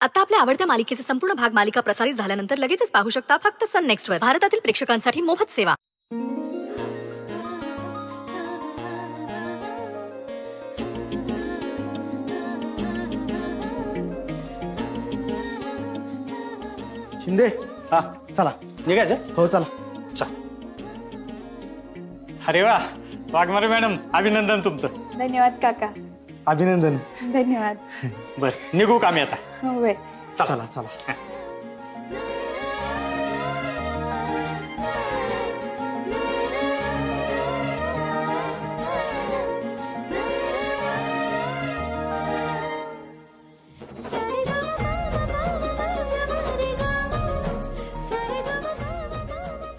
आता आपल्या आवडत्या मालिकेचे संपूर्ण भाग मालिका प्रसारित झाल्यानंतर लगेचच पाहू शकता फक्त सन नेक्स्ट वर. भारतातील प्रेक्षकांसाठी मोफत सेवा. शिंदे हा चला निघायचं. हो चला. अरे वा वाघमारे मॅडम अभिनंदन तुमचं. धन्यवाद काका. अभिनंदन. धन्यवाद. बर निघू का मी आता. होय. चला चला.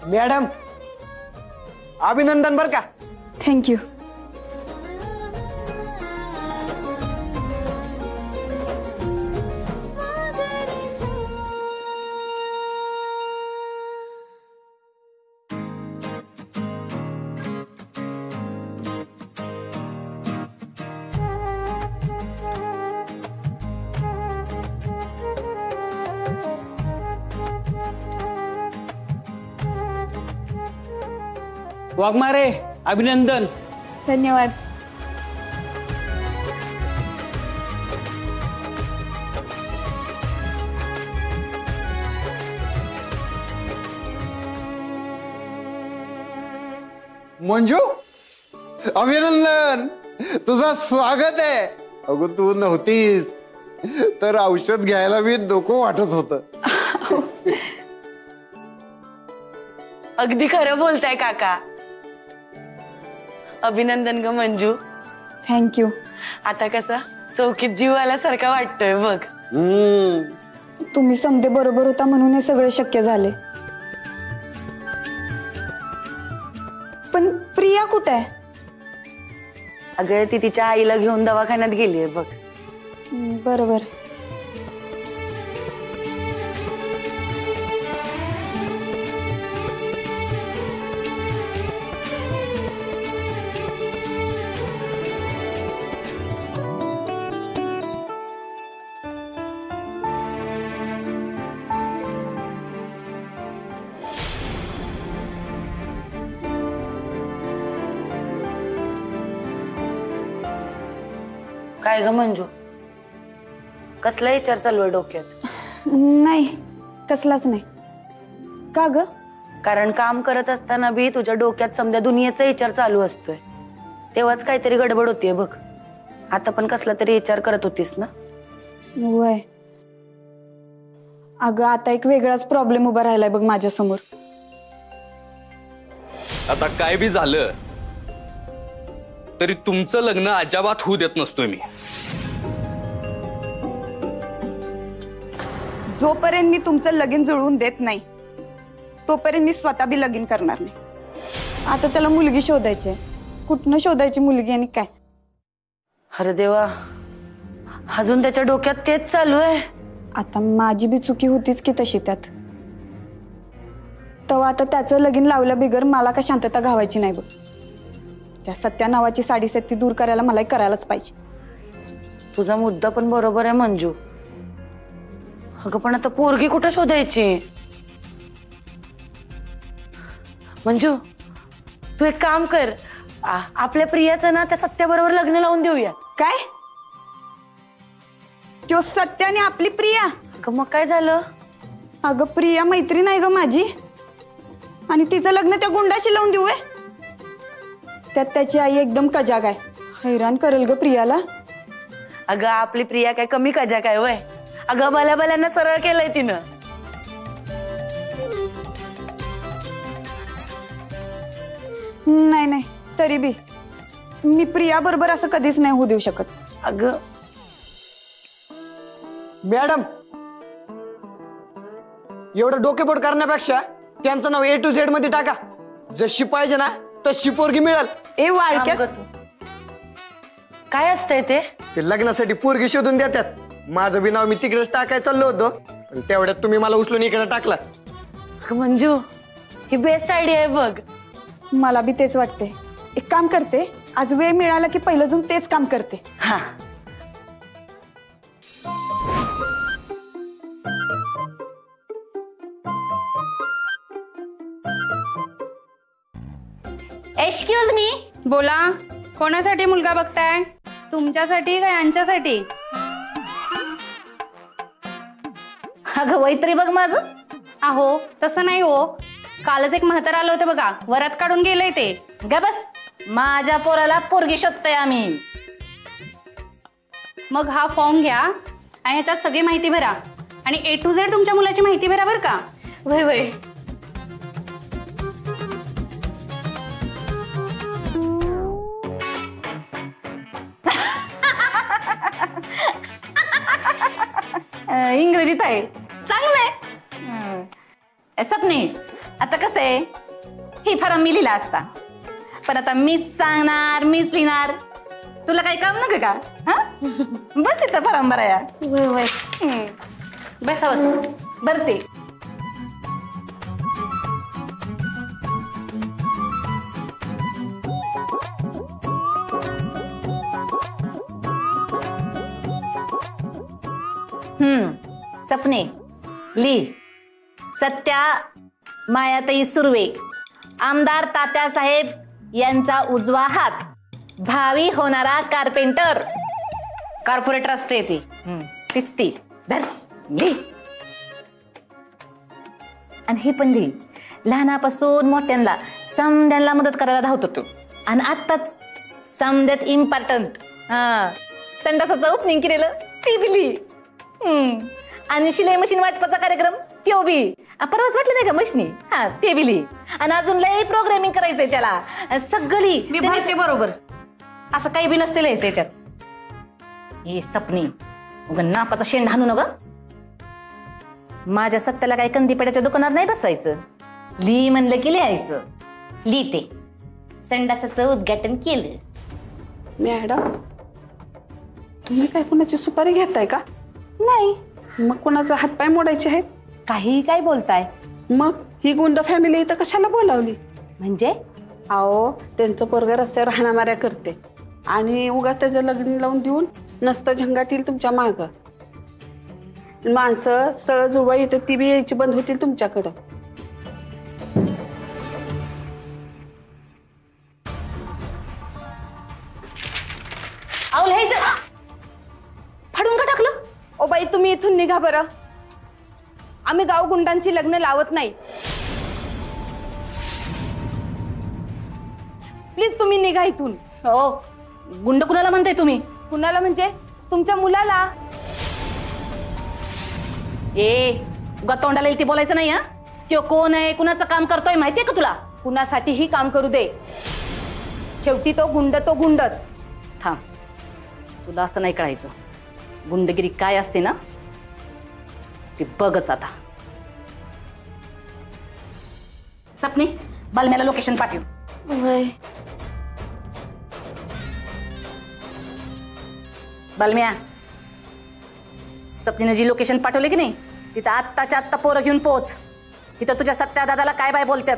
मॅडम अभिनंदन बर का. थँक्यू. वाघमारे अभिनंदन. धन्यवाद. मंजू अभिनंदन तुझं स्वागत आहे. अगं तू नव्हतीस तर औषध घ्यायला मी नको वाटत होतं. अगदी खरं बोलताय काका. अभिनंदन ग मंजू. थँक्यू. आता कसा चौकीत जीव आल्यासारखा वाटतोय बघ. तुम्ही समजे बरोबर होता म्हणून हे सगळे शक्य झाले. पण प्रिया कुठे आहे? अगं ती तिच्या आईला घेऊन दवाखान्यात गेलीये बघ. बरोबर. काय ग मंजू कसला विचार चालू आहे डोक्यात? नाही कसलाच नाही. का ग? कारण काम करत असताना बी तुझ्या डोक्यात समजा दुनियेचा विचार चालू असतोय तेव्हाच काहीतरी गडबड होतीये बघ. आता पण कसला तरी विचार करत होतीस ना? वय अगं आता एक वेगळाच प्रॉब्लेम उभा राहिलाय बघ माझ्या समोर. आता काय बी झालं तरी तुमचं लग्न अजिबात होऊ देत नसतोय मी. जोपर्यंत मी तुमचं लगीन जुळवून देत नाही तोपर्यंत मी स्वतः बी लगीन करणार नाही. आता त्याला मुलगी शोधायची. कुठनं शोधायची मुलगी आणि काय? अरे देवा अजून त्याच्या डोक्यात तेच चालू आहे. आता माझी बी चुकी होतीच की तशी त्यात. तेव्हा आता त्याचं लगीन लावल्या बिगर मला का शांतता घावायची नाही बघ. त्या सत्या नावाची साडीसत्ती दूर करायला मलाही करायलाच पाहिजे. तुझा मुद्दा पण बरोबर आहे मंजू. अगं पण आता पोरगी कुठं शोधायची? मंजू तू एक काम कर आपल्या प्रियाचं ना त्या सत्याबरोबर लग्न लावून देऊया. काय? तो सत्या आणि आपली प्रिया? अगं मग काय झालं? अगं प्रिया मैत्रीण आहे ग माझी आणि तिचं लग्न त्या गुंडाशी लावून देऊ? त्यात त्याची आई एकदम कजाग आहे. हैराण करेल ग प्रियाला. अगं आपली प्रिया काय कमी कजाग आहे वय? अगं भल्याभल्यांना सरळ केलंय तिनं. नाही नाही तरी बी मी प्रिया बरोबर असं कधीच नाही होऊ देऊ शकत. अगं मॅडम एवढं डोकेपोट करण्यापेक्षा त्यांचं नाव A to Z मध्ये टाका. जशी पाहिजे ना तशी पोरगी मिळेल. ए वाळक्यात काय असतंय ते? ते लग्नासाठी पोरगी शोधून देतात. माझं बी नाव मी तिकडेच टाकाय चाललो होतो पण तेवढ्यात तुम्ही मला उचलून इकडे टाकला. मंजू ही बेस्ट आयडिया आहे बघ. मला बी तेच वाटते. एक काम करते आज वेळ मिळाला की पहिलं जाऊन तेच काम करते. हा एक्सक्यूज मी. बोला, कोणासाठी मुलगा बघताय? तुमच्यासाठी का यांच्यासाठी? अगं वैतरी बघ माझं. अहो तसं नाही हो, कालच एक म्हातार आलं होतं बघा, वरात काढून गेलंय ते. ग बस, माझ्या पोराला पोरगी शोधतोय आम्ही. मग हा फॉर्म घ्या आणि ह्याच्यात सगळी माहिती भरा आणि A to Z तुमच्या मुलाची माहिती भरा बरं का. वय वय. इंग्रजीत आहे, चांगलंय. सपने, आता कसं आहे, ही फॉर्म मी लिहिला असता, पण आता मीच सांगणार, मीच लिहिणार. तुला काही काम नका का? हा, बस तिथं फॉर्म भराया. वय वय. बस बस भरते. सपने ली. सत्या मायाताई सुर्वे, आमदार तात्यासाहेब यांचा उजवा हात, भावी होणारा कार्पेंटर. कॉर्पोरेटर असते ती. तीच ती. धर ली. आणि हे पण ली. लहानापासून मोठ्यांना समद्यांना मदत करायला धावतो तू. आणि आत्ताच समद्यात इम्पॉर्टंट संडासाचं ओपनिंग केलेलं ती बी ली. आणि शिलाई मशीन वाटपाचा कार्यक्रम त्यो बी परवाच वाटलं नाही का मशीनी, हा ते बी ली. आणि अजून लय प्रोग्रामिंग करायचंय त्याला, सगळं ली. मी भरते बरोबर, असं काही बी नसते लिहायचंय त्यात. हे सपनी उगा नापाचा शेंड हाणू नका. माझ्या सत्याला काही कंदीपेड्याच्या दुकानात नाही बसायचं. ली म्हणलं की लिहायचं. लिहिते. संडासाचं उद्घाटन केलं. मॅडम, तुम्ही काय कुणाची सुपारी घेताय का? नाही. मग कुणाचा हातपाय मोडायचे आहेत? काही काय बोलताय? मग ही गुंड फॅमिली इथं कशाला बोलावली? म्हणजे? अहो, त्यांचं पोरग रस्त्यावर हाणामाऱ्या करते आणि उगा त्याचं लग्न लावून देऊन नसतं झंगाटील तुमच्या माग. माणसं स्थळ जुळवा येते ती बी यायची बंद होतील तुमच्याकडं. अहो लिहायचं फाडून का टाकलं? ओ बाई, तुम्ही इथून निघा बरं. आम्ही गाव गुंडांची लग्न लावत नाही. प्लीज तुम्ही निघा इथून. हो, गुंड कुणाला म्हणताय तुम्ही? कुणाला म्हणजे? तुमच्या मुलाला. ए, उगा तोंडाला येईल ते बोलायचं नाही. हा, त्यो कोण आहे, कुणाचं काम करतोय माहितीये का तुला? कुणासाठीही काम करू दे, शेवटी तो गुंड तो गुंडच. थांब, तुला असं नाही कळायचं. गुंडगिरी काय असते ना ते बघच आता. सपने, बालम्याला लोकेशन पाठव. बालम्या, सपनीने जी लोकेशन पाठवले की नाही तिथं आत्ताच्या आत्ता पोरं घेऊन पोच. तिथं तुझ्या सत्या दादाला काय बाय बोलतात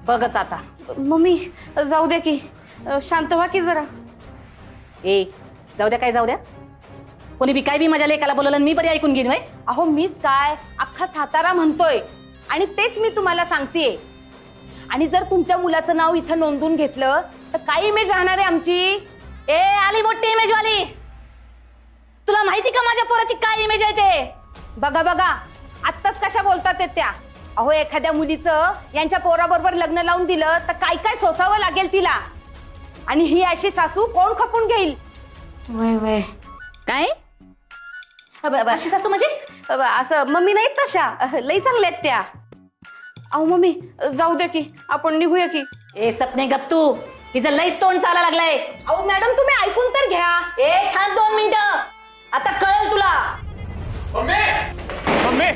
बघच आता. मम्मी जाऊ द्या की, शांत व्हा की जरा. ए, जाऊ द्या काय जाऊ द्या? कोणी बी काय बी माझ्या लेकाला बोलवलं मी बरी ऐकून घेईन. अहो मीच काय, अख्खा सातारा म्हणतोय आणि तेच मी तुम्हाला सांगतेय. आणि जर तुमच्या मुलाचं नाव इथं नोंदवून घेतलं तर काय इमेज राहणार आहे आमची? ए, आली मोठी इमेज वाली. तुला माहिती का माझ्या पोराची काय इमेज आहे ते? बघा बघा, आत्ताच कशा बोलतात त्या. अहो, एखाद्या मुलीचं यांच्या पोराबरोबर लग्न लावून दिलं तर काय काय सोसावं लागेल तिला. आणि ही अशी सासू कोण खपून घेईल? वय वय. काय अशी सासू म्हणजे? असं मम्मी नाहीत तशा, लई चांगल्या आहेत त्या. अहो मम्मी जाऊ दे की, आपण निघूया की. ए सपने गप तू, हिचं लईच तोंड चाला लागलाय. अहो मॅडम तुम्ही ऐकून तर घ्या. ए थांब 2 मिनिटं, आता कळेल तुला. मम्मी,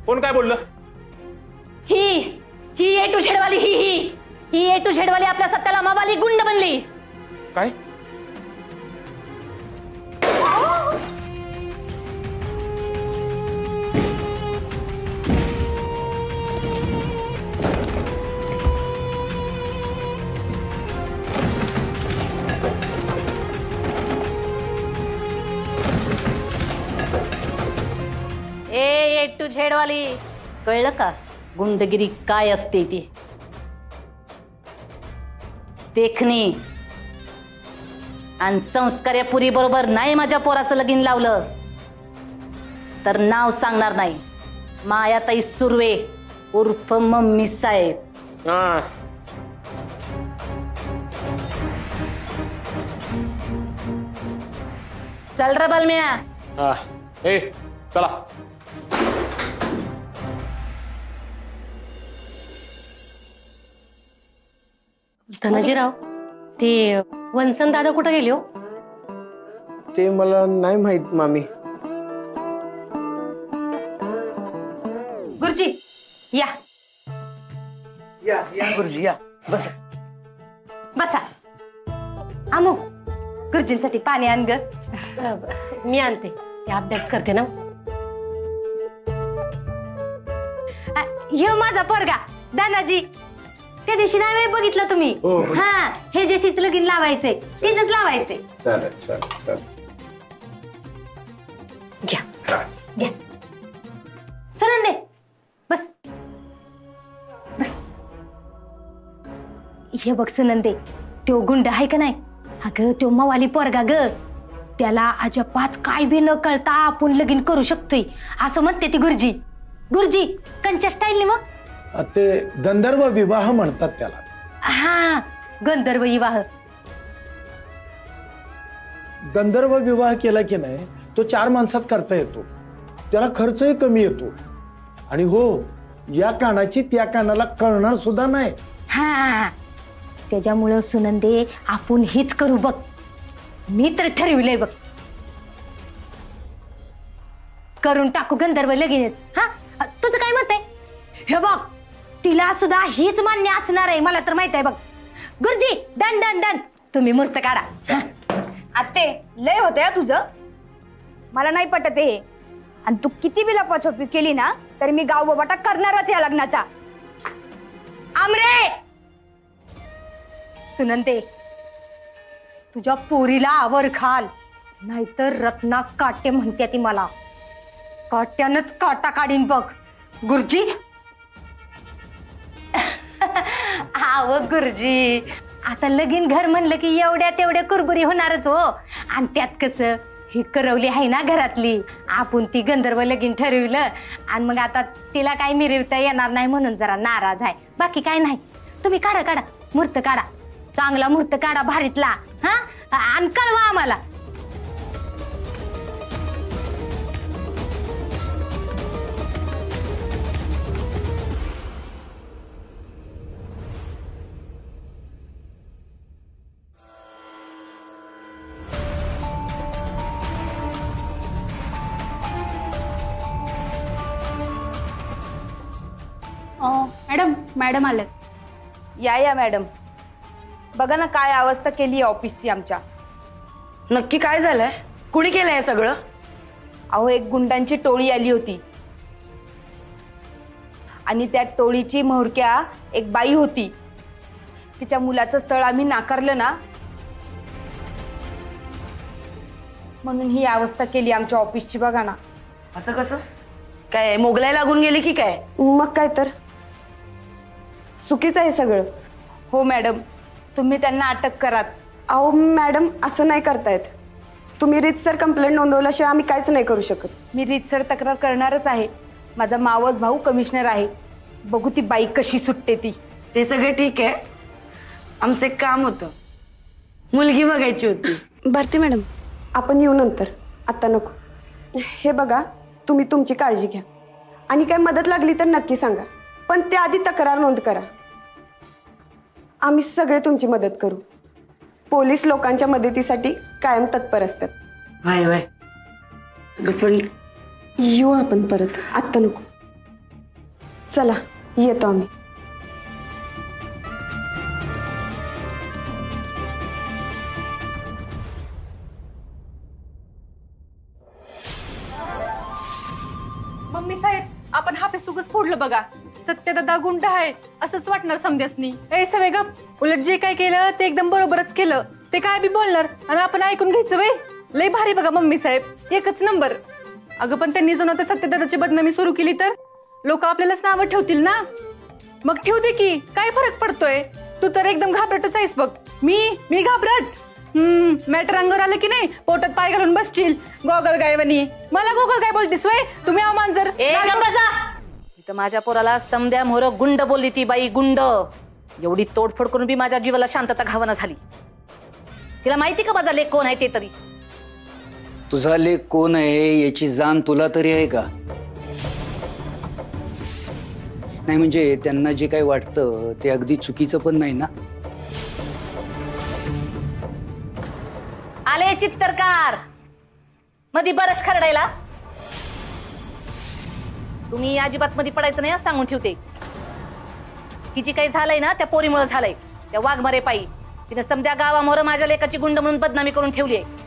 कोण काय बोललं? ही A to Z वाली, ही A to Z वाली आपल्या सत्याला मावाली गुंड बनली. काय? A to Z वाली, कळलं का? गुंडगिरी काय असते ती. देखणी आणि संस्कार्या पुरी बरोबर नाही माझ्या पोराचं लगीन लावलं तर नाव सांगणार नाही. मायाताई सुर्वे उर्फ मम्मी साहेब. चल रे बलम्या. ए चला. धनाजीराव, ते वनसन दादा कुठं गेले हो? ते मला नाही माहित मामी. गुरुजी या या या गुरुजी या बस. बसा. आमू गुरुजींसाठी पाणी आण ग. मी आणते, ते अभ्यास करते ना. हे माझा पोरगा दादाजी. त्या दिवशी नाही बघितलं तुम्ही. हा, हे जे शीत लगीन लावायचे तेच लावायचे. चालेल चालेल चालेल. घ्या घ्या. सरण दे. बस बस. हे बघ सुनंदे, तो गुंड आहे का नाही, अगं तो मवाली पोरगा ग, त्याला अजिबात काय बी न कळता आपण लगीन करू शकतोय असं म्हणते ती गुरुजी. गुरुजी कंच्या स्टाईलने मग ते गंधर्व विवाह म्हणतात त्याला. हा, गंधर्व विवाह. गंधर्व विवाह केला की नाही तो 4 माणसात करता येतो. त्याला खर्चही कमी येतो आणि हो, या कानाची त्या कानाला कळणार सुद्धा नाही. हा, त्याच्यामुळं सुनंदे आपण हीच करू बघ. मी तर ठरविलंय बघ, करून टाकू गंधर्व लगीनच. हा, तुझं काय मत आहे? हे बघ, तिला सुद्धा हीच मान्य असणार आहे, मला तर माहित आहे बघ. गुरुजी डन डन डन. तुम्ही मूर्त काढा. आत्ते लय होतंय तुझं, मला नाही पटत हे. आणि तू किती बी लपवाछपवी केली ना तरी मी गाव बोबाटा करणारच या लग्नाचा. आमरे सुनंते, तुझ्या पोरीला आवर घाल, नाहीतर रत्ना काटे म्हणते ती मला. काट्यानच काटा काढीन बघ. गुरुजी आव गुरुजी, आता लगीन घर म्हणलं की एवढ्या तेवढ्या कुरबुरी होणारच हो. आणि त्यात कसं ही करवली आहे ना घरातली, आपण ती गंधर्व लगीन ठरवलं आणि मग आता तिला काही मिरवता येणार नाही म्हणून जरा नाराज आहे, बाकी काय नाही. तुम्ही काढा काढा मूर्त काढा, चांगला मूर्त काढा भारीतला. हा, आणि कळवा आम्हाला. मॅडम, मॅडम आले. या मॅडम. बघा ना काय अवस्था केली ऑफिसची आमच्या. नक्की काय झालंय? कुणी केलंय हे सगळं? अहो, एक गुंडांची टोळी आली होती आणि त्या टोळीची म्होरक्या एक बाई होती. तिच्या मुलाचं स्थळ आम्ही नाकारलं ना, म्हणून ही अवस्था केली आमच्या ऑफिसची. बघा ना. असं कसं काय, मोगलाई लागून गेली की काय? मग काय तर चुकीचं आहे सगळं. हो मॅडम, तुम्ही त्यांना अटक कराच. अहो मॅडम, असं नाही करतायत. तुम्ही रीतसर कंप्लेंट नोंदवल्याशिवाय आम्ही काहीच नाही करू शकत. मी रीतसर तक्रार करणारच आहे. माझा मावस भाऊ कमिशनर आहे. बघू ती बाई कशी सुटते ती. ते सगळं ठीक आहे, आमचं एक काम होतं, मुलगी बघायची होती. भारती मॅडम, आपण येऊ नंतर, आता नको. हे बघा, तुम्ही तुमची काळजी घ्या आणि काय मदत लागली तर नक्की सांगा, पण त्याआधी तक्रार नोंद करा. आम्ही सगळे तुमची मदत करू. पोलीस लोकांच्या मदतीसाठी कायम तत्पर असतात. Y Y. पण येऊ आपण परत, आत्ता नको. चला येतो आम्ही. मम्मी साहेब, आपण हा पेसुगच फोडलं बघा. सत्यदादा गुंड आहे असंच वाटणार समध्यासनी. ए सवय गप. उलट जे काय केलं ते एकदम बरोबरच केलं. ते काय बी बोलणार आणि आपण ऐकून घ्यायचं. वे लय भारी बघा मम्मी साहेब, एकच नंबर. अगं पण त्यांनी जण सत्यदादाची बदनामी सुरू केली तर लोक आपल्यालाच नावं ठेवतील ना. मग ठेवू दे की, काय फरक पडतोय. तू तर एकदम घाबरटच आहेस बघ. मी घाबरट? मॅटर अंगावर आलं की नाही पोटात पाय घालून बसशील गोगल गायवनी. मला गोगल गाय बोलतीस वय? तुम्ही अवमान जर इथं माझ्या पोराला समद्या मोर गुंड बोलली ती बाई, गुंड. एवढी तोडफोड करून बी माझ्या जीवाला शांतता घावना झाली. तिला माहिती का माझा लेक कोण आहे ते तरी? तुझा लेक कोण आहे याची जाण तुला तरी आहे का? नाही म्हणजे त्यांना जे काही वाटतं ते अगदी चुकीचं पण नाही ना. आले चित्तरकार मधी बरश खरडायला. तुम्ही अजिबात मध्ये पडायचं नाही सांगून ठेवते. ही जी काही झालंय ना त्या पोरीमुळे झालंय, त्या वाघमारे पायी. तिने समध्या गावामोर माझ्या लेकाची गुंड म्हणून बदनामी करून ठेवली आहे.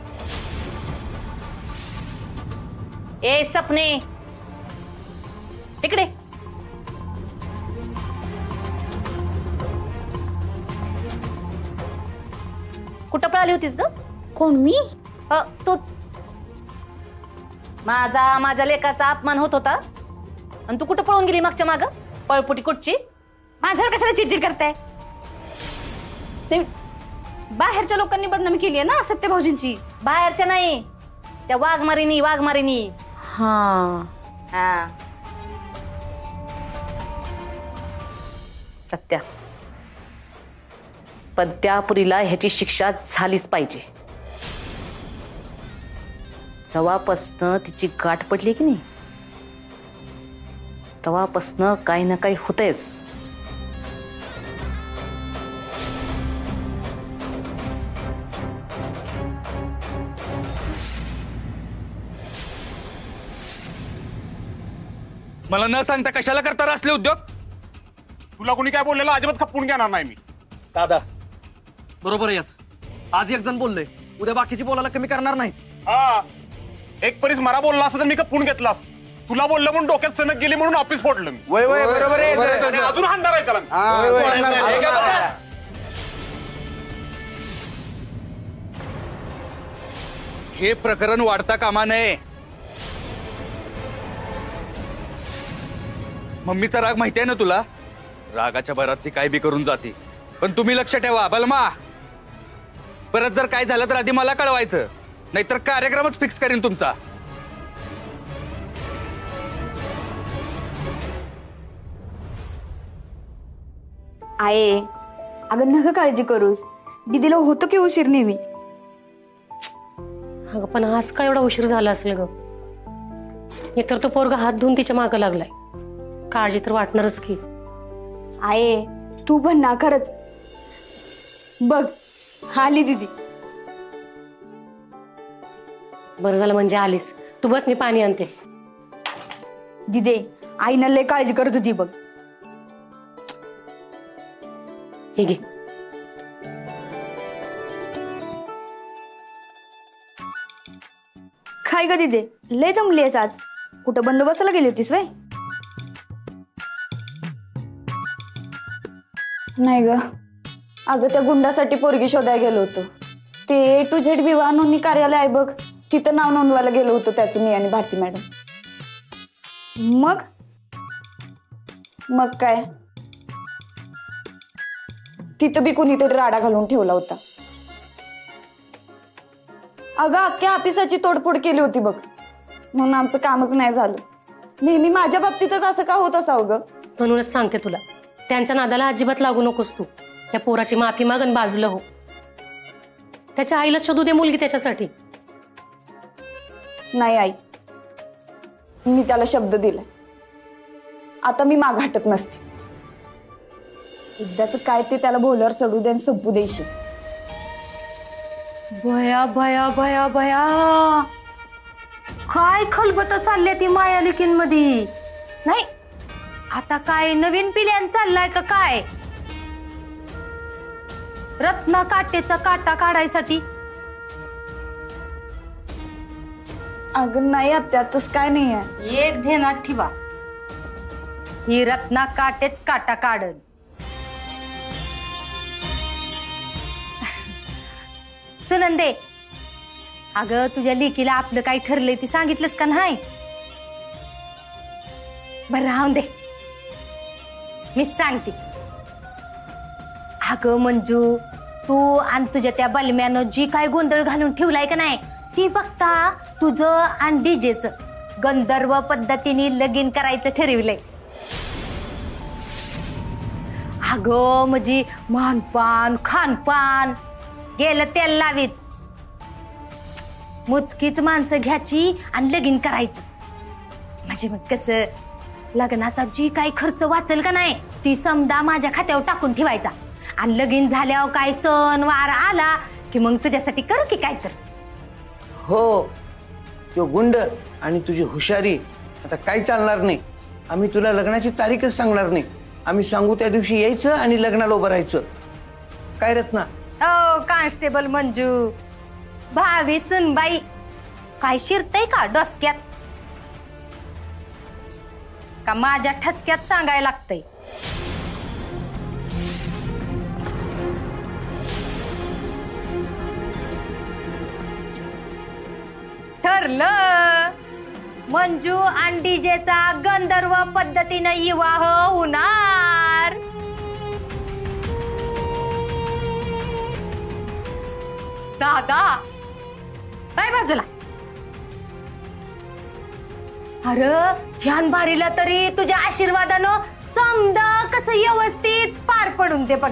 ए सपने इकडे. कुठं पळाली होतीस ग? कोण मी? तूच. माझ्या लेकाचा अपमान होत होता आणि तू कुठं पळून गेली मागच्या माग? पळपुटी कुठची? माझ्यावर कशाला चिडचिड करताय? ते बाहेरच्या लोकांनी बदनामी केली आहे ना सत्य भाऊजींची. बाहेरच्या नाही, त्या वाघमारीनी. सत्या, पण त्या पुरीला ह्याची शिक्षा झालीच पाहिजे. जवापासनं तिची गाठ पडली की नाही तेव्हापासनं काही ना काही होतंयच. मला न सांगता कशाला करता असले उद्योग? तुला कोणी काय बोललेलं अजिबात खपवून घेणार नाही मी. दादा बरोबर आहे. आज एक जण बोललोय, उद्या बाकीची बोलायला कमी करणार नाही. हा, एक परीस मला बोलला असं तर मी खपवून घेतला असत. तुला बोललं म्हणून डोक्यात सनक गेली म्हणून ऑफिस फोडलं मी. बरोबर आहे. अजून हाणणार आहे त्याला. हे प्रकरण वाढता कामा नये. मम्मीचा राग माहिती आहे ना तुला? रागाच्या भरात ती काय बी करून जाते. पण तुम्ही लक्ष ठेवा बलमा, परत जर काय झालं तर आधी मला कळवायचं, नाहीतर कार्यक्रमच फिक्स करीन तुमचा. आहे अगं नका काळजी करूस. दीदीला होतो की उशीर नेहमी. अगं पण आज का एवढा उशीर झाला असेल ग? एकतर तो पोरगा हात धुवून तिच्या मागं लागलाय. काळजी तर वाटणारच की. आहे तू पण ना खरंच. बघ आली दीदी. बरं झालं म्हणजे आलीस. तू बस, मी पाणी आणते. दिदे आईनं लय काळजी करत होती बघ. हे घे. काय ग दिदे लय दमली आहेस आज? कुठं बंदोबस्ताला गेली होतीस वय? नाही ग, अगं त्या गुंडासाठी पोरगी शोधायला गेलो होतो. ते A to Z विवाह नोंदणी कार्यालय आहे बघ, तिथं नाव नोंदवायला गेलो होतो त्याचं मी आणि भारती मॅडम. मग काय, तिथं बी कुणीतरी राडा घालून ठेवला होता. अगं अख्ख्या ऑफिसाची तोडफोड केली होती बघ, म्हणून आमचं कामच नाही झालं. नेहमी माझ्या बाबतीतच असं का होत असावं ग? म्हणूनच सांगते तुला, त्यांच्या नादाला अजिबात लागू नकोस तू. त्या पोराची माफी माग आणि बाजूला हो. त्याच्या आईला शोधू दे मुलगी त्याच्यासाठी. नाही आई, मी त्याला शब्द दिलाय. आता मी माग हटत नसते. एकदाच काय ते त्याला भोल्यावर चढू दे आणि संपू द्यायची. भया भया भया भया, काय खलबत चालल्या ती माया लेकींमध्ये. नाही आता काय नवीन पिल्यान चाललाय का काय? रत्ना काटेचा काटा काढायसाठी? अगं नाही आत्या, तसं काय नाही आहे. एक ध्यानात ठेवा, ही रत्ना काटेच काटा काढल. सुनंदे, अगं तुझ्या लेकीला आपलं काय ठरलंय ती सांगितलंस का नाही? बर राहून दे, मीच सांगते. अगं मंजू, तू आणि तुझ्या त्या बलम्यानं जी काय गोंधळ घालून ठेवलाय का नाही, ती बघता तुझं आणि डीजेचं गंधर्व पद्धतीने लगीन करायचं ठरविलंय. अगं म्हणजे मानपान खानपान गेलं तेल लावीत, मोजकीच माणसं घ्यायची आणि लगीन करायचं. म्हणजे मग कसं लग्नाचा जी काही खर्च वाचेल का नाही, ती समदा माझ्या खात्यावर टाकून ठेवायचा. आणि लगीन झाल्यावर काय सण वार आला की मग तुझ्यासाठी करू की काय तर. हो, तो गुंड आणि तुझी हुशारी आता काही चालणार नाही. आम्ही तुला लग्नाची तारीखच सांगणार नाही. आम्ही सांगू त्या दिवशी यायचं आणि लग्नाला उभं राहायचं. काय रत्ना? ओ कॉन्स्टेबल मंजू, भावी सुनबाई, काय शिरतय का डोसक्यात? का माझ्या ठसक्यात सांगायला लागतंय? ठरलं, मंजू आणि डीजेचा गंधर्व पद्धतीनं विवाह होणार. दादा काय बाजूला. अरे ह्यान बारीला तरी तुझ्या आशीर्वादानं समजा कसं व्यवस्थित पार पडून ते बघ.